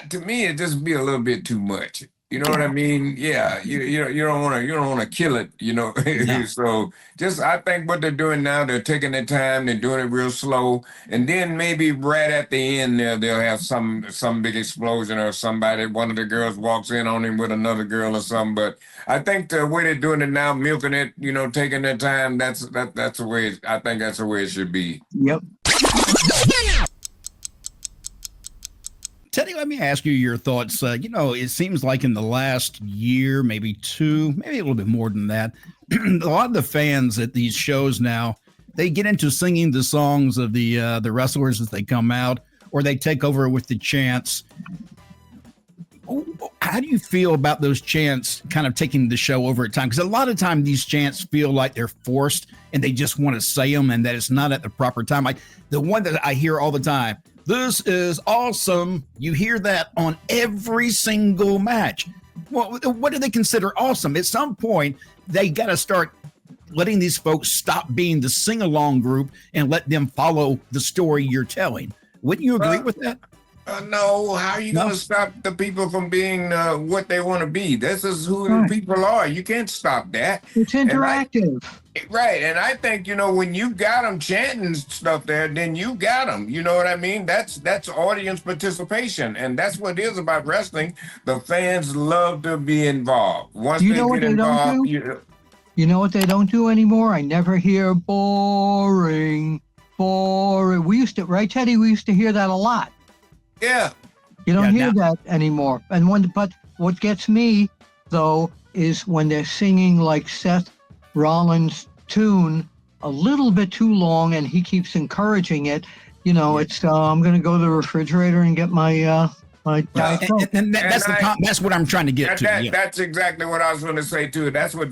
To me, it just be a little bit too much. You know what I mean? Yeah, you don't want to kill it. No. So just I think what they're doing now, they're taking their time, they're doing it real slow, and then maybe right at the end there they'll have some big explosion or somebody, one of the girls walks in on him with another girl or something. But I think the way they're doing it now, milking it, taking their time, that's the way I think that's the way it should be. Yep. Teddy, let me ask you your thoughts. It seems like in the last year, maybe two, maybe a little bit more than that, a lot of the fans at these shows now, they get into singing the songs of the wrestlers as they come out, or they take over with the chants. How do you feel about those chants kind of taking the show over at time? Because a lot of time these chants feel like they're forced and they just want to say them and that it's not at the proper time. Like the one that I hear all the time, "This is awesome." You hear that on every single match. Well, what do they consider awesome? At some point, they got to start letting these folks stop being the sing-along group and let them follow the story you're telling. Wouldn't you agree with that? No, how are you going to stop the people from being what they want to be? This is who the people are. You can't stop that. It's interactive. Right. And I think, when you got them chanting stuff there, then you got them. You know what I mean? That's audience participation. And that's what it is about wrestling. The fans love to be involved. Once You they know what get they don't involved, do? You know what they don't do anymore? I never hear boring. We used to, right, Teddy? We used to hear that a lot. yeah. You don't hear that anymore. But what gets me, though, is when they're singing like Seth Rollins' tune a little bit too long and he keeps encouraging it. It's, I'm going to go to the refrigerator and get my Diet Coke. And that's what I'm trying to get to. That's exactly what I was going to say, too. That's what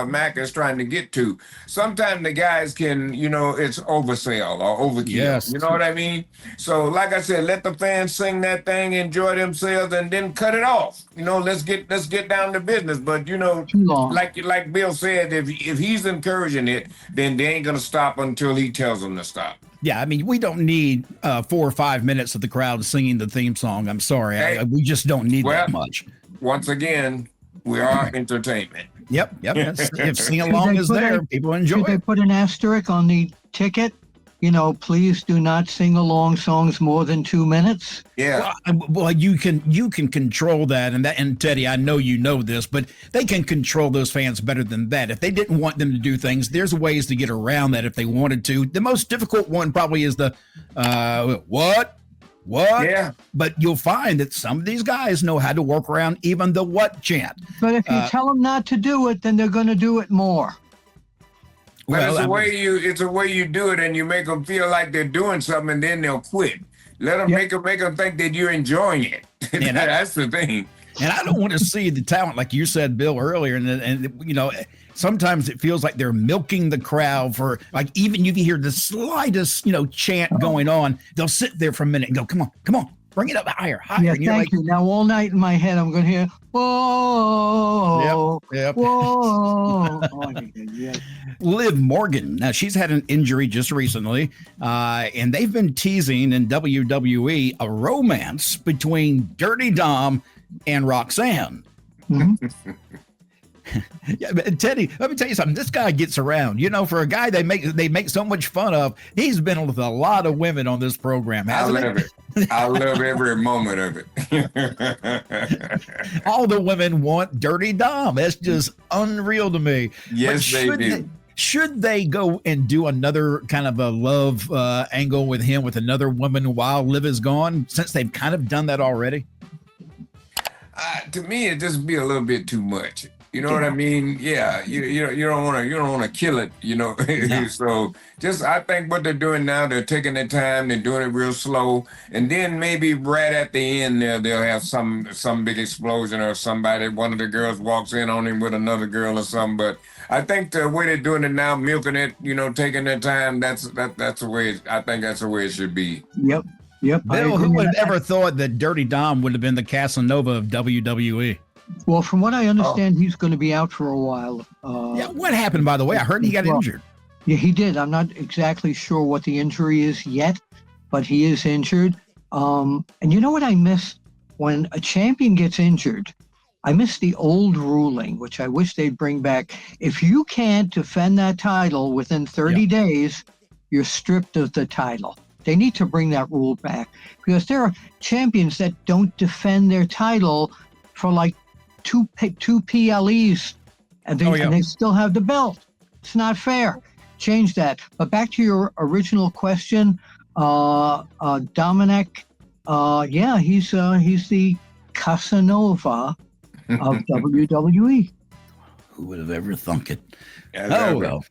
Mac is trying to get to. Sometimes the guys can, it's oversell or overkill. Yes. You know what I mean? So, like I said, let the fans sing that thing, enjoy themselves, and then cut it off. Let's get down to business. But, like Bill said, if he's encouraging it, then they ain't going to stop until he tells them to stop. Yeah, I mean, we don't need 4 or 5 minutes of the crowd singing the theme song. I'm sorry. We just don't need that much. Once again, we are entertainment. Yep. If sing-along is there, people enjoy it. Should they put an asterisk on the ticket? Please do not sing along songs more than 2 minutes. Yeah. Well, you can control that, and Teddy, I know you know this, but they can control those fans better than that. If they didn't want them to do things, there's ways to get around that if they wanted to. The most difficult one probably is the what? Yeah. But you'll find that some of these guys know how to work around even the what chant. But if you tell them not to do it, then they're going to do it more. But it's a way you do it, and you make them feel like they're doing something, and then they'll quit. Let them make them think that you're enjoying it. That's the thing. And I don't want to see the talent, like you said, Bill, earlier. And sometimes it feels like they're milking the crowd for, like, even you can hear the slightest, chant going on. They'll sit there for a minute and go, come on, bring it up higher. Yeah, and thank you. Now, all night in my head, I'm going to hear, whoa, yep. whoa. Liv Morgan. Now, she's had an injury just recently, and they've been teasing in WWE a romance between Dirty Dom and Roxanne. Mm-hmm. Yeah, Teddy, let me tell you something. This guy gets around. For a guy they make so much fun of, he's been with a lot of women on this program. I love it. I love every moment of it. All the women want Dirty Dom. That's just unreal to me. Yes, they do. Should they go and do another kind of a love angle with him with another woman while Liv is gone, since they've kind of done that already? To me, it just be a little bit too much. You know what I mean? Yeah, you don't want to kill it. So I think what they're doing now, they're taking their time, they're doing it real slow, and then maybe right at the end there they'll have some big explosion or somebody, one of the girls walks in on him with another girl or something. But I think the way they're doing it now, milking it, taking their time, that's the way. I think that's the way it should be. Yep. Bill, who would have ever thought that Dirty Dom would have been the Casanova of WWE? Well, from what I understand, he's going to be out for a while. What happened, by the way? I heard he got injured. Yeah, he did. I'm not exactly sure what the injury is yet, but he is injured. And you know what I miss when a champion gets injured, I miss the old ruling, which I wish they'd bring back. If you can't defend that title within 30 days, you're stripped of the title. They need to bring that rule back, because there are champions that don't defend their title for like two PLEs, and they still have the belt. It's not fair. Change that. But back to your original question, Dominik, he's the Casanova of WWE. Who would have ever thunk it? Well.